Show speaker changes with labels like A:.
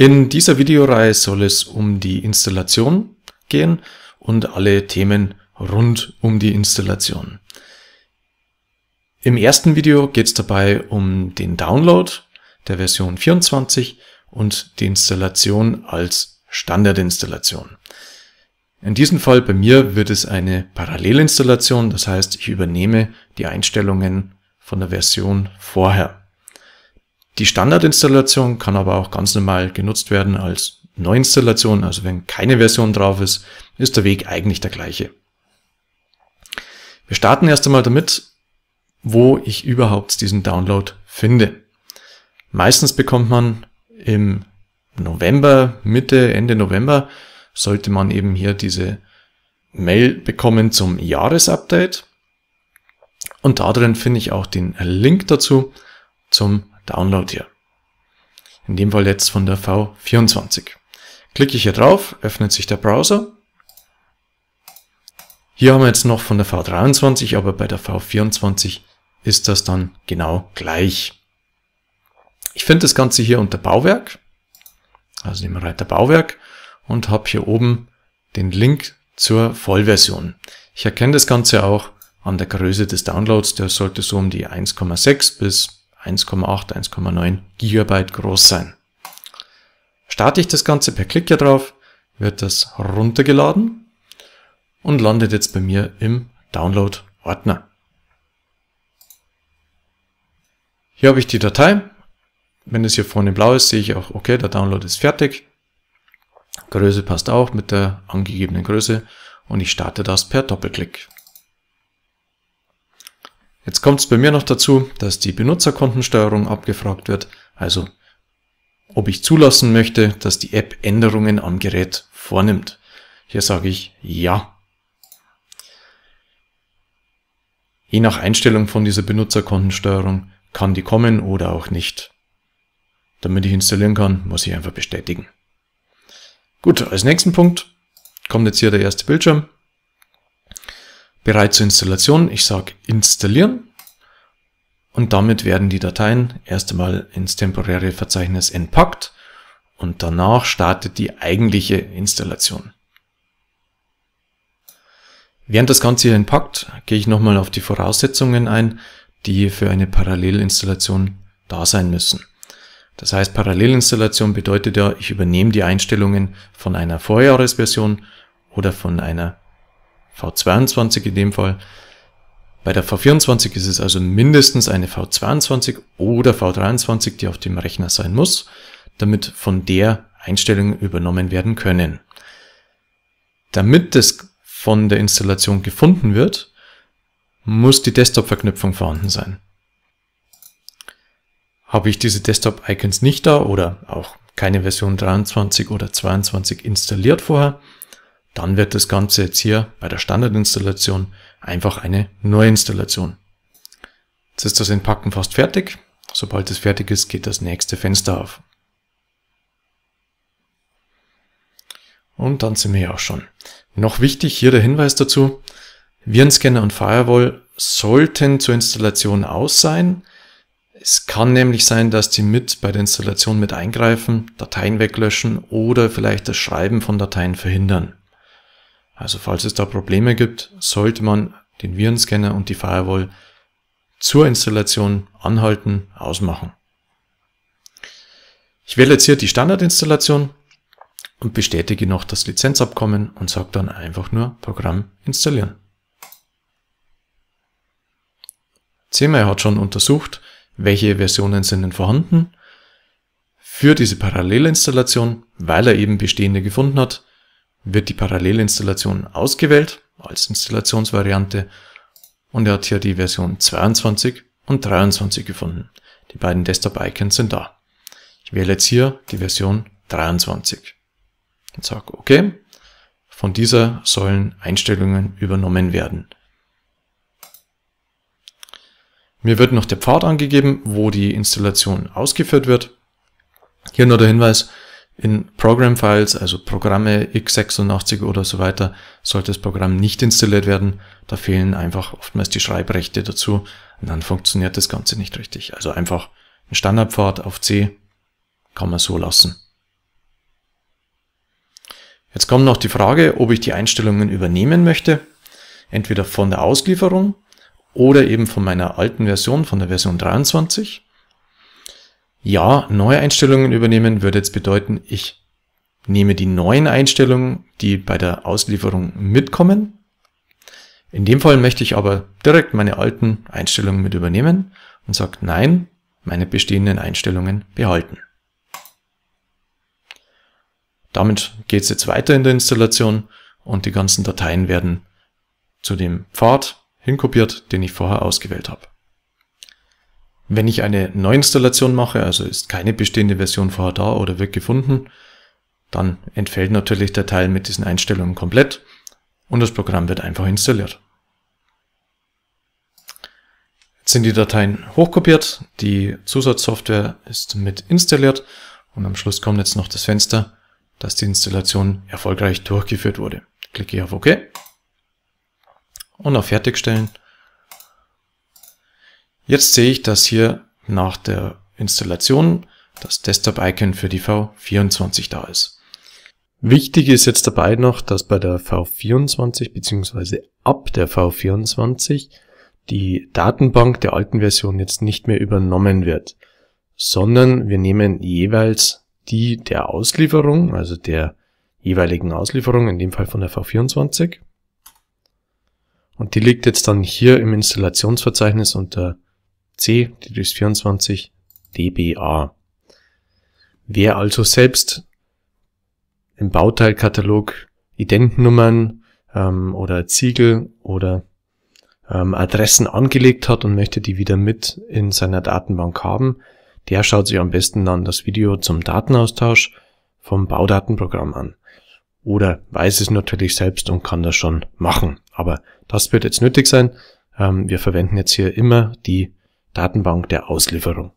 A: In dieser Videoreihe soll es um die Installation gehen und alle Themen rund um die Installation. Im ersten Video geht es dabei um den Download der Version 24 und die Installation als Standardinstallation. In diesem Fall bei mir wird es eine Parallelinstallation, das heißt, ich übernehme die Einstellungen von der Version vorher. Die Standardinstallation kann aber auch ganz normal genutzt werden als Neuinstallation, also wenn keine Version drauf ist, ist der Weg eigentlich der gleiche. Wir starten erst einmal damit, wo ich überhaupt diesen Download finde. Meistens bekommt man im November, Ende November, sollte man eben hier diese Mail bekommen zum Jahresupdate. Und da drin finde ich auch den Link dazu zum Download hier. In dem Fall jetzt von der V24. Klicke ich hier drauf, öffnet sich der Browser. Hier haben wir jetzt noch von der V23, aber bei der V24 ist das dann genau gleich. Ich finde das Ganze hier unter Bauwerk, also im Reiter Bauwerk, und habe hier oben den Link zur Vollversion. Ich erkenne das Ganze auch an der Größe des Downloads, der sollte so um die 1,6 bis 1,8, 1,9 GB groß sein. Starte ich das Ganze per Klick hier drauf, wird das runtergeladen und landet jetzt bei mir im Download-Ordner. Hier habe ich die Datei. Wenn es hier vorne blau ist, sehe ich auch, okay, der Download ist fertig. Größe passt auch mit der angegebenen Größe und ich starte das per Doppelklick. Jetzt kommt es bei mir noch dazu, dass die Benutzerkontensteuerung abgefragt wird, also ob ich zulassen möchte, dass die App Änderungen am Gerät vornimmt. Hier sage ich ja. Je nach Einstellung von dieser Benutzerkontensteuerung kann die kommen oder auch nicht. Damit ich installieren kann, muss ich einfach bestätigen. Gut, als nächsten Punkt kommt jetzt hier der erste Bildschirm. Bereit zur Installation. Ich sage installieren und damit werden die Dateien erst einmal ins temporäre Verzeichnis entpackt und danach startet die eigentliche Installation. Während das Ganze hier entpackt, gehe ich nochmal auf die Voraussetzungen ein, die für eine Parallelinstallation da sein müssen. Das heißt, Parallelinstallation bedeutet ja, ich übernehme die Einstellungen von einer Vorjahresversion oder von einer V22 in dem Fall. Bei der V24 ist es also mindestens eine V22 oder V23, die auf dem Rechner sein muss, damit von der Einstellungen übernommen werden können. Damit das von der Installation gefunden wird, muss die Desktop-Verknüpfung vorhanden sein. Habe ich diese Desktop-Icons nicht da oder auch keine Version 23 oder 22 installiert vorher, dann wird das Ganze jetzt hier bei der Standardinstallation einfach eine Neuinstallation. Jetzt ist das Entpacken fast fertig. Sobald es fertig ist, geht das nächste Fenster auf. Und dann sind wir ja auch schon. Noch wichtig hier der Hinweis dazu, Virenscanner und Firewall sollten zur Installation aus sein. Es kann nämlich sein, dass die mit bei der Installation mit eingreifen, Dateien weglöschen oder vielleicht das Schreiben von Dateien verhindern. Also falls es da Probleme gibt, sollte man den Virenscanner und die Firewall zur Installation anhalten, ausmachen. Ich wähle jetzt hier die Standardinstallation und bestätige noch das Lizenzabkommen und sage dann einfach nur Programm installieren. Sehen wir, er hat schon untersucht, welche Versionen sind denn vorhanden. Für diese Parallelinstallation, weil er eben bestehende gefunden hat, wird die Parallelinstallation ausgewählt als Installationsvariante und er hat hier die Version 22 und 23 gefunden. Die beiden Desktop-Icons sind da. Ich wähle jetzt hier die Version 23 und sage OK. Von dieser sollen Einstellungen übernommen werden. Mir wird noch der Pfad angegeben, wo die Installation ausgeführt wird. Hier nur der Hinweis, in Program Files, also Programme x86 oder so weiter, sollte das Programm nicht installiert werden. Da fehlen einfach oftmals die Schreibrechte dazu und dann funktioniert das Ganze nicht richtig. Also einfach ein Standardpfad auf C kann man so lassen. Jetzt kommt noch die Frage, ob ich die Einstellungen übernehmen möchte, entweder von der Auslieferung oder eben von meiner alten Version, von der Version 23. Ja, neue Einstellungen übernehmen würde jetzt bedeuten, ich nehme die neuen Einstellungen, die bei der Auslieferung mitkommen. In dem Fall möchte ich aber direkt meine alten Einstellungen mit übernehmen und sage nein, meine bestehenden Einstellungen behalten. Damit geht es jetzt weiter in der Installation und die ganzen Dateien werden zu dem Pfad hinkopiert, den ich vorher ausgewählt habe. Wenn ich eine Neuinstallation mache, also ist keine bestehende Version vorher da oder wird gefunden, dann entfällt natürlich der Teil mit diesen Einstellungen komplett und das Programm wird einfach installiert. Jetzt sind die Dateien hochkopiert, die Zusatzsoftware ist mit installiert und am Schluss kommt jetzt noch das Fenster, dass die Installation erfolgreich durchgeführt wurde. Klicke ich auf OK und auf Fertigstellen. Jetzt sehe ich, dass hier nach der Installation das Desktop-Icon für die V24 da ist. Wichtig ist jetzt dabei noch, dass bei der V24 bzw. ab der V24 die Datenbank der alten Version jetzt nicht mehr übernommen wird, sondern wir nehmen jeweils die der Auslieferung, also der jeweiligen Auslieferung, in dem Fall von der V24. Und die liegt jetzt dann hier im Installationsverzeichnis unter C, die 24 DBA. Wer also selbst im Bauteilkatalog Identnummern oder Ziegel oder Adressen angelegt hat und möchte die wieder mit in seiner Datenbank haben, der schaut sich am besten dann das Video zum Datenaustausch vom Baudatenprogramm an. Oder weiß es natürlich selbst und kann das schon machen. Aber das wird jetzt nötig sein. Wir verwenden jetzt hier immer die Datenbank der Auslieferung.